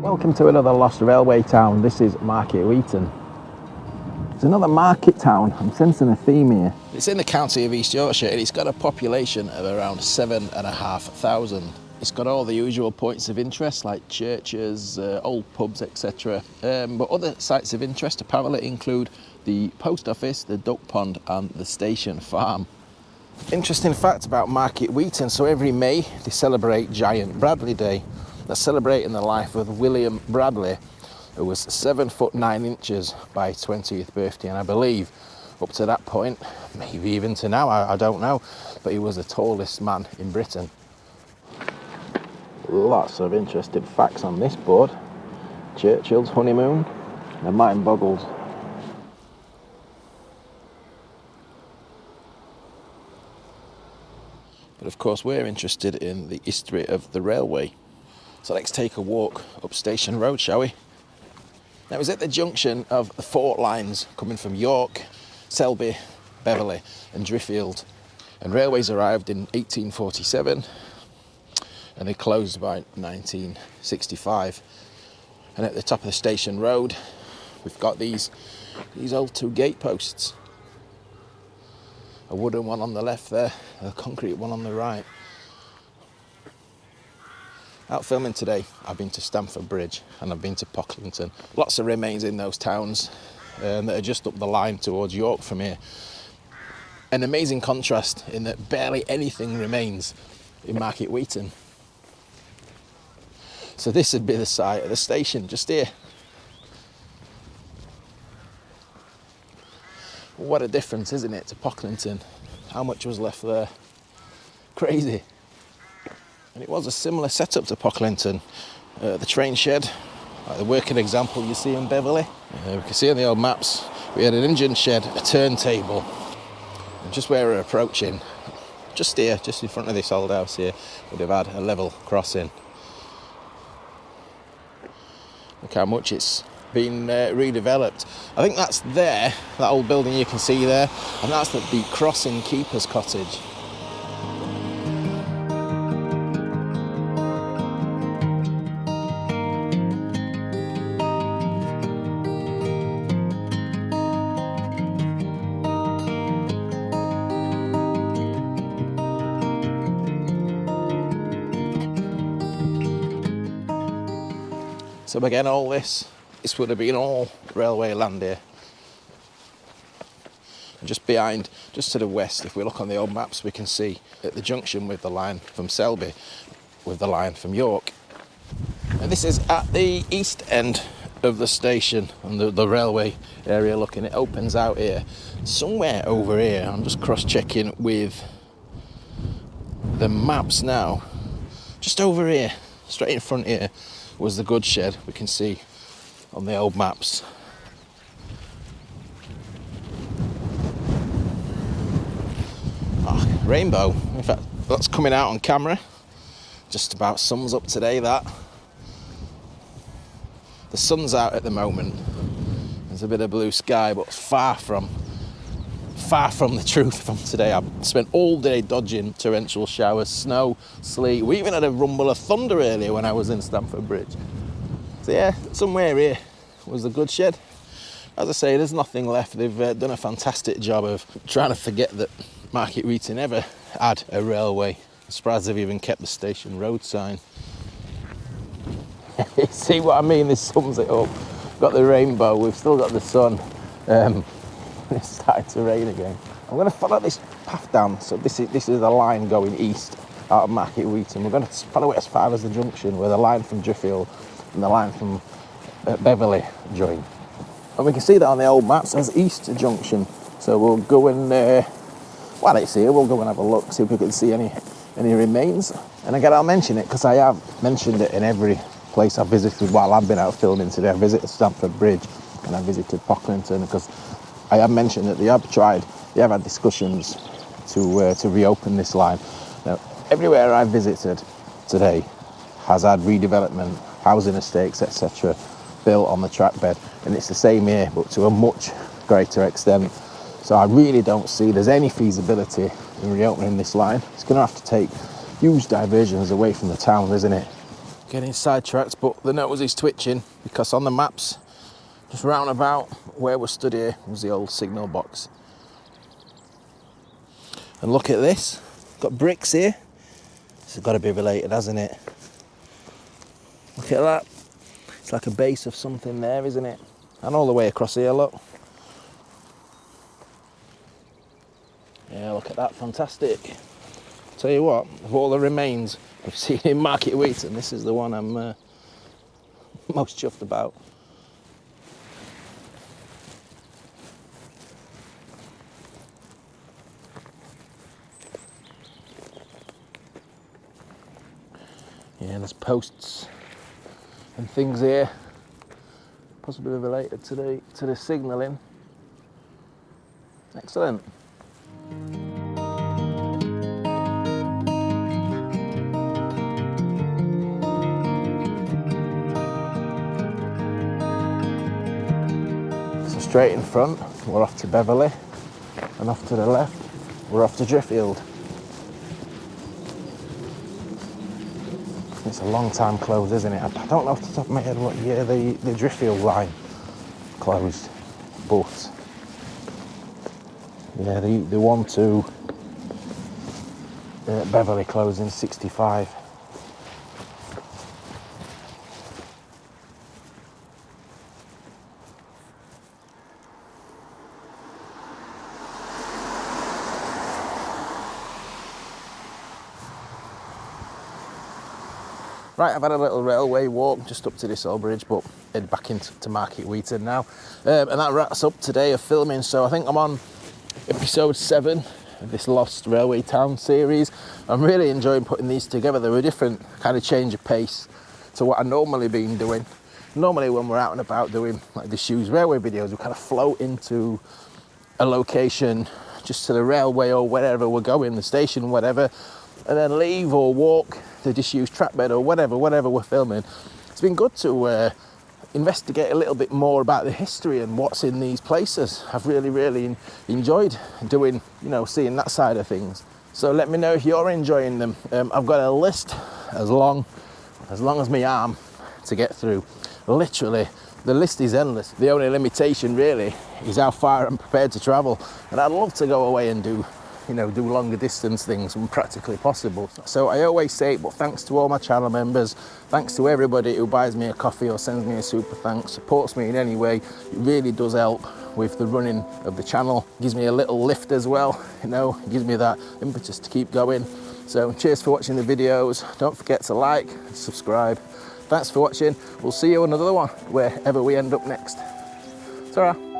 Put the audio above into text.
Welcome to another lost railway town. This is Market Weighton. It's another market town. I'm sensing a theme here. It's in the county of East Yorkshire and it's got a population of around 7,500. It's got all the usual points of interest like churches, old pubs, etc. But other sites of interest apparently include the post office, the duck pond and the station farm. Interesting fact about Market Weighton, so every May they celebrate Giant Bradley Day. They're celebrating the life of William Bradley, who was 7 foot 9 inches by his 20th birthday, and I believe up to that point, maybe even to now, I don't know, but he was the tallest man in Britain. Lots of interesting facts on this board. Churchill's honeymoon, the mind boggles. But of course we're interested in the history of the railway. So let's take a walk up Station Road, shall we? Now it's at the junction of the 4 lines coming from York, Selby, Beverley and Driffield. And railways arrived in 1847 and they closed by 1965. And at the top of the Station Road we've got these old 2 gate posts. A wooden one on the left there, a concrete one on the right. Out filming today, I've been to Stamford Bridge and I've been to Pocklington. Lots of remains in those towns that are just up the line towards York from here. An amazing contrast in that barely anything remains in Market Weighton. So this would be the site of the station, just here. What a difference, isn't it, to Pocklington? How much was left there? Crazy. And it was a similar setup to Pocklington. The train shed, like the working example you see in Beverley. We can see on the old maps, we had an engine shed, a turntable. And just where we're approaching, just here, just in front of this old house here, would have had a level crossing. Look how much it's been redeveloped. I think that's there, that old building you can see there, and that's the Crossing Keeper's Cottage. So again, all this would have been all railway land here. And just behind, just to the west, if we look on the old maps, we can see at the junction with the line from Selby, with the line from York. And this is at the east end of the station and the railway area looking. It opens out here. Somewhere over here, I'm just cross-checking with the maps now. Just over here, straight in front here, was the goods shed we can see on the old maps. Rainbow, in fact that's coming out on camera, just about sums up today that. The sun's out at the moment, there's a bit of blue sky, but far from the truth from today. I've spent all day dodging torrential showers, snow, sleet. We even had a rumble of thunder earlier when I was in Stamford Bridge. So yeah, somewhere here was the goods shed. As I say, there's nothing left. They've done a fantastic job of trying to forget that Market Weighton ever had a railway. I'm surprised they've even kept the Station Road sign. See what I mean? This sums it up. Got the rainbow, we've still got the sun. It's starting to rain again. I'm going to follow this path down. So this is the line going east out of Market Weighton. We're going to follow it as far as the junction where the line from Driffield and the line from Beverley join. And we can see that on the old maps as East Junction. So we'll go and, while it's here, we'll go and have a look, see if we can see any remains. And again, I'll mention it because I have mentioned it in every place I've visited while I've been out filming today. I visited Stamford Bridge and I visited Pocklington because I have mentioned that they have had discussions to reopen this line. Now, everywhere I've visited today has had redevelopment, housing estates, etc. built on the trackbed, and it's the same here, but to a much greater extent. So I really don't see there's any feasibility in reopening this line. It's going to have to take huge diversions away from the town, isn't it? Getting sidetracked, but the nose is twitching because on the maps, just round about where we stood here was the old signal box. And look at this, got bricks here. This has got to be related, hasn't it? Look at that. It's like a base of something there, isn't it? And all the way across here, look. Yeah, look at that, fantastic. Tell you what, of all the remains I've seen in Market Weighton, this is the one I'm most chuffed about. Yeah, there's posts and things here, possibly related to the signalling. Excellent. So straight in front, we're off to Beverley, and off to the left, we're off to Driffield. It's a long time closed, isn't it? I don't know off the top of my head what year the Driffield line closed, but yeah, the one to Beverley closed in '65. Right, I've had a little railway walk just up to this old bridge, but head back into Market Weighton now. And that wraps up today of filming. So I think I'm on episode 7 of this Lost Railway Town series. I'm really enjoying putting these together. They're a different kind of change of pace to what I normally been doing. Normally when we're out and about doing like Disused railway videos, we kind of float into a location just to the railway or wherever we're going, the station, whatever, and then leave or walk the disused trackbed or whatever we're filming. It's been good to investigate a little bit more about the history and what's in these places. I've really enjoyed doing, seeing that side of things. So let me know if you're enjoying them. I've got a list as long as my arm to get through. Literally, the list is endless. The only limitation really is how far I'm prepared to travel. And I'd love to go away and do longer distance things when practically possible. So I always say it, but thanks to all my channel members, thanks to everybody who buys me a coffee or sends me a super thanks, supports me in any way. It really does help with the running of the channel. Gives me a little lift as well, gives me that impetus to keep going. So cheers for watching the videos. Don't forget to like and subscribe. Thanks for watching. We'll see you on another one, wherever we end up next. Ta-ra.